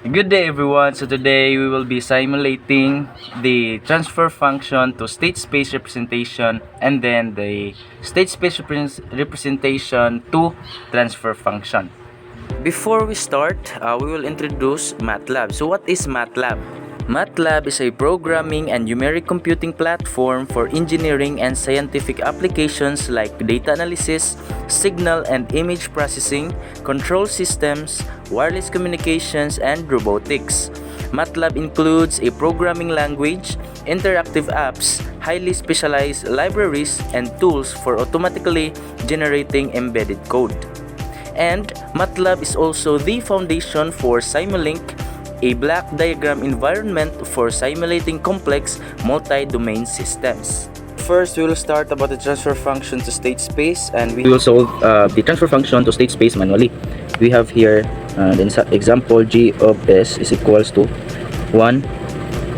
Good day everyone. So today we will be simulating the transfer function to state space representation and then the state space representation to transfer function. Before we start, we will introduce Matlab. So what is Matlab? Matlab is a programming and numeric computing platform for engineering and scientific applications like data analysis, signal and image processing, control systems, wireless communications, and robotics. Matlab includes a programming language, interactive apps, highly specialized libraries, and tools for automatically generating embedded code. And Matlab is also the foundation for Simulink, a block diagram environment for simulating complex multi-domain systems. First, we will start about the transfer function to state space, and we will solve the transfer function to state space manually. We have here the example g of s is equals to 1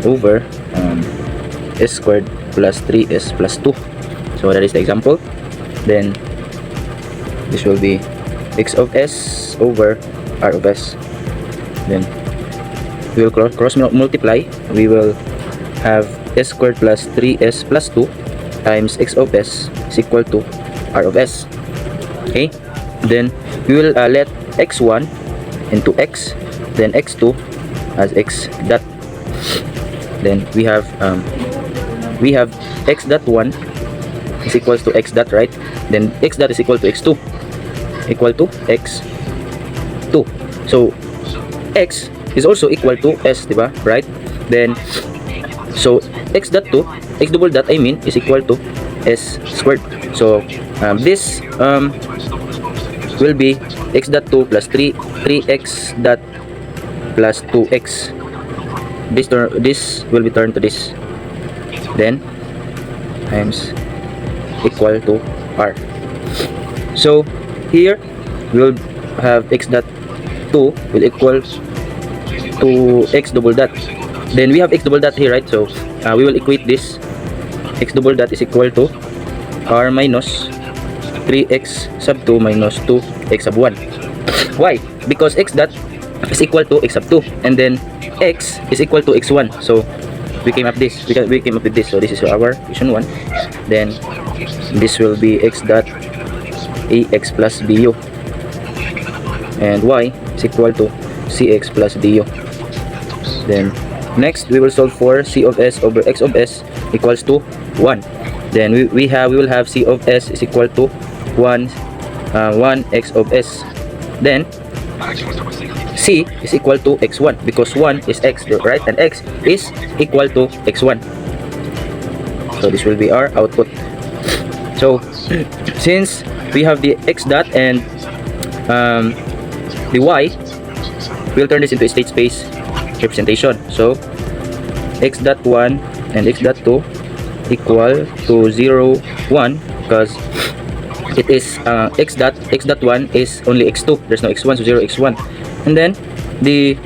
over s squared plus 3s plus 2. So that is the example. Then this will be x of s over r of s. Then we will cross multiply. We will have s squared plus 3s plus 2 times x of s is equal to r of s. Okay, then we will let x1 into x, then x2 as x dot. Then we have x dot 1 is equals to x dot, right? Then x dot is equal to x2 equal to x2. So x is also equal to s, diba? Right? Then so x dot 2, x double dot I mean, is equal to s squared. So this will be x dot 2 plus 3x dot plus 2x. This will be turned to this. Then times equal to r. So here we will have x dot 2 will equal to x double dot. Then we have x double dot here, right? So we will equate this. X double dot is equal to r minus 3x sub 2 minus 2x sub 1. Why? Because x dot is equal to x sub 2, and then x is equal to x1. So we came up with this. So this is our equation 1. Then this will be x dot ax plus bu, and y is equal to cx plus du. Then next we will solve for c of s over x of s equals to 1. Then we will have c of s is equal to 1 x of s. Then c is equal to x1 because 1 is x, right? And x is equal to x1. So this will be our output. So since we have the x dot and the y, we'll turn this into a state space representation. So x dot 1 and x dot 2 equal to 0 1 because it is x dot 1 is only x2, there's no x1, so 0 x1. And then the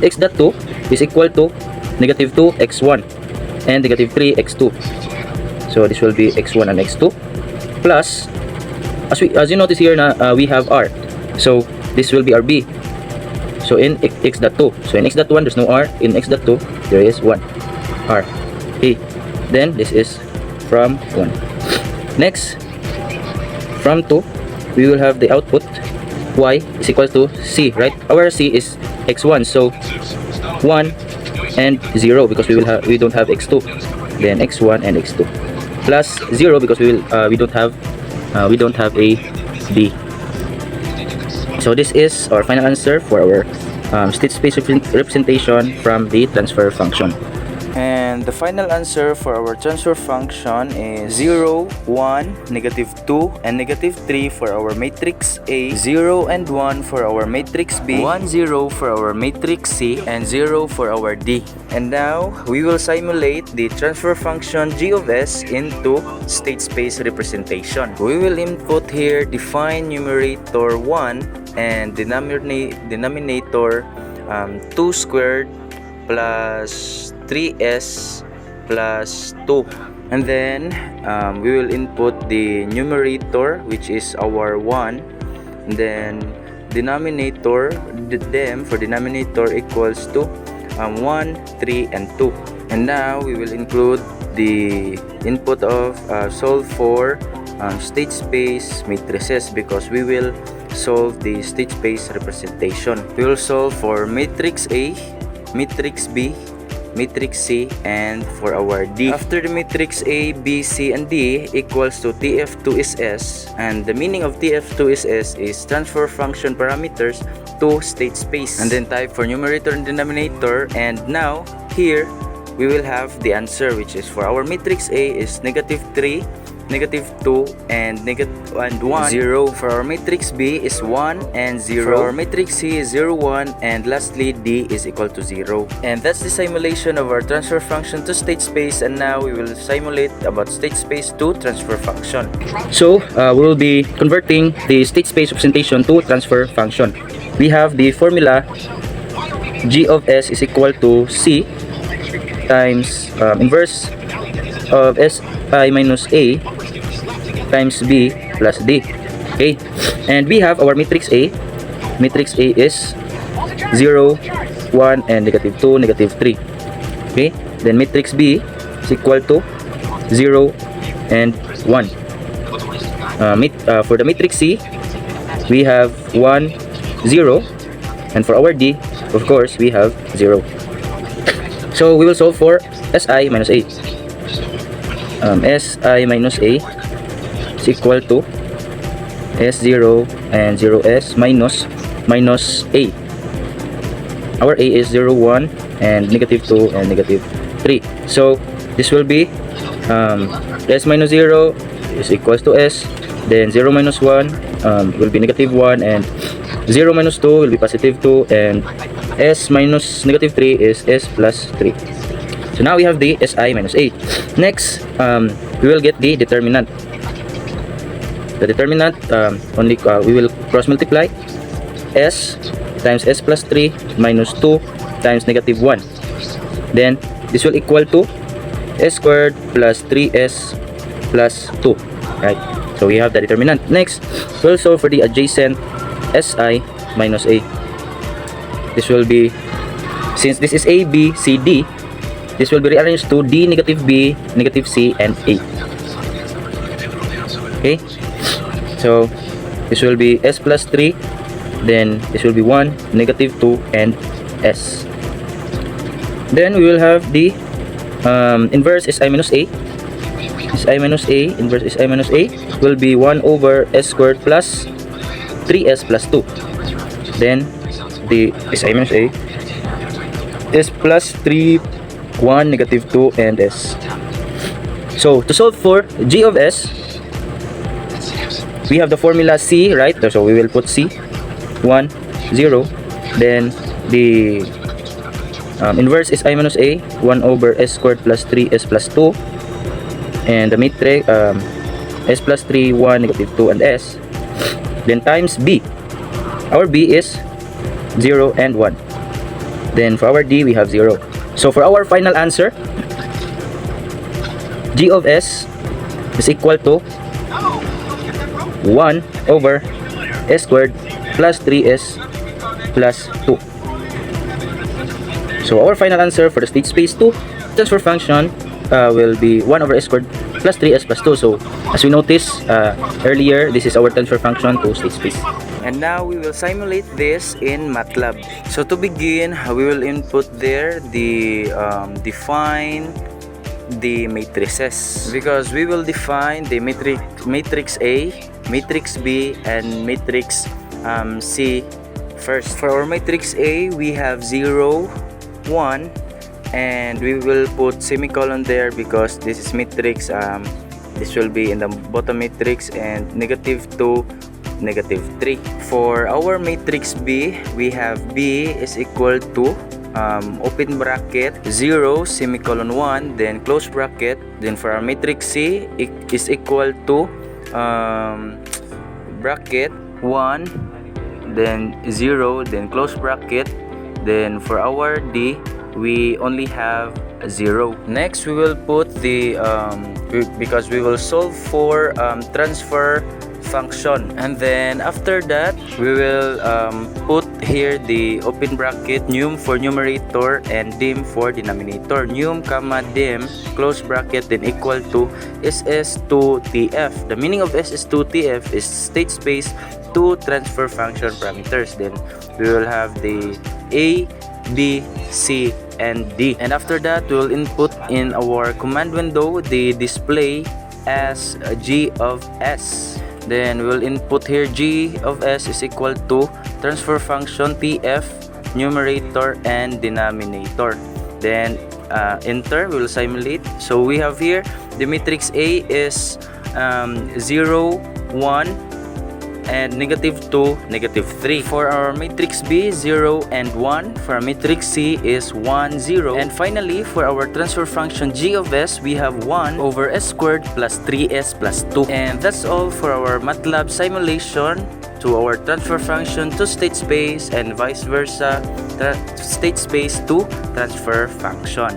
x dot 2 is equal to negative 2 x1 and negative 3 x2. So this will be x1 and x2 plus, as you notice here na we have r, so this will be our b. So in x dot 2, so in x dot 1 there's no r, in x dot 2 there is 1 r. Okay, then this is from 1. Next, from 2 we will have the output y is equal to c, right? Our c is x1, so 1 and 0 because we don't have x2. Then x1 and x2 plus 0 because we don't have a b. So this is our final answer for our state space representation from the transfer function. And the final answer for our transfer function is 0, 1, negative 2, and negative 3 for our matrix A, 0 and 1 for our matrix B, 1, 0 for our matrix C, and 0 for our D. And now, we will simulate the transfer function g of s into state space representation. We will input here define numerator 1 and denominator 2 squared plus 3s plus 2, and then we will input the numerator which is our 1, and then denominator, them for denominator equals to 1, 3, and 2. And now we will include the input of solve for state space matrices, because we will solve the state space representation. We will solve for matrix A, matrix B, matrix C, and for our D. After the matrix A, B, C, and D equals to TF2 is S, and the meaning of TF2 is S is transfer function parameters to state space, and then type for numerator and denominator. And now here we will have the answer, which is for our matrix A is -3, -2, and -1, 0. For our matrix B is 1 and 0. For our matrix C is 0, 1, and lastly D is equal to 0. And that's the simulation of our transfer function to state space. And now we will simulate about state space to transfer function. So we will be converting the state space representation to transfer function. We have the formula G of S is equal to C times inverse of Si minus A times B plus D. Okay, and we have our matrix A. Matrix A is 0, 1, and -2, -3. Okay, then matrix B is equal to 0 and 1. For the matrix C, we have 1, 0, and for our D, of course, we have 0. So we will solve for Si minus A. Si minus A is equal to S0 and 0S minus A. Our A is 0, 1, and -2 and -3. So this will be S minus 0 is equals to S, then 0 minus 1 will be -1, and 0 minus 2 will be +2, and S minus -3 is S plus 3. So now we have the Si minus A. Next, we will get the determinant. The determinant, we will cross multiply S times S plus 3 minus 2 times -1. Then this will equal to S squared plus 3S plus 2. Right? So we have the determinant. Next, we'll solve for the adjacent Si minus A. This will be, since this is A, B, C, D, this will be rearranged to D, -B, -C, and A. Okay, so this will be S plus 3, then this will be 1, -2, and S. Then we will have the inverse Si minus A. Si minus A, inverse Si minus A will be 1 over S squared plus 3S plus 2. Then the Si minus A is plus 3, 1, -2, and S. So to solve for G of S, we have the formula C, right? So we will put C 1, 0. Then the inverse is I minus A, 1 over S squared plus 3S plus 2, and the matrix S plus 3, 1, -2, and S. Then times B. Our B is 0 and 1. Then for our D, we have 0. So for our final answer, G of S is equal to 1 over S squared plus 3S plus 2. So our final answer for the state space 2 transfer function will be 1 over S squared plus 3S plus 2. So as we noticed earlier, this is our transfer function to state space. And now we will simulate this in Matlab. So to begin, we will input there the define the matrices, because we will define the matrix A, matrix B, and matrix C first. For our matrix A, we have 0, 1, and we will put semicolon there because this is matrix. This will be in the bottom matrix, and -2, -3. For our matrix B, we have B is equal to open bracket 0 semicolon 1, then close bracket. Then for our matrix C, it is equal to bracket 1, then 0, then close bracket. Then for our D, we only have 0. Next, we will put the because we will solve for transfer function. And then after that, we will put here the open bracket num for numerator and dim for denominator. Num comma dim close bracket then equal to SS2TF. The meaning of SS2TF is state space to transfer function parameters. Then we will have the A, B, C, and D. And after that, we will input in our command window the display as G of S. Then we will input here G of S is equal to transfer function TF, numerator and denominator. Then enter, we will simulate. So we have here the matrix A is 0, 1, and -2, -3. For our matrix B, 0 and 1. For our matrix C is 1, 0. And finally, for our transfer function G of S, we have 1 over S squared plus 3S plus 2. And that's all for our Matlab simulation to our transfer function to state space and vice versa, state space to transfer function.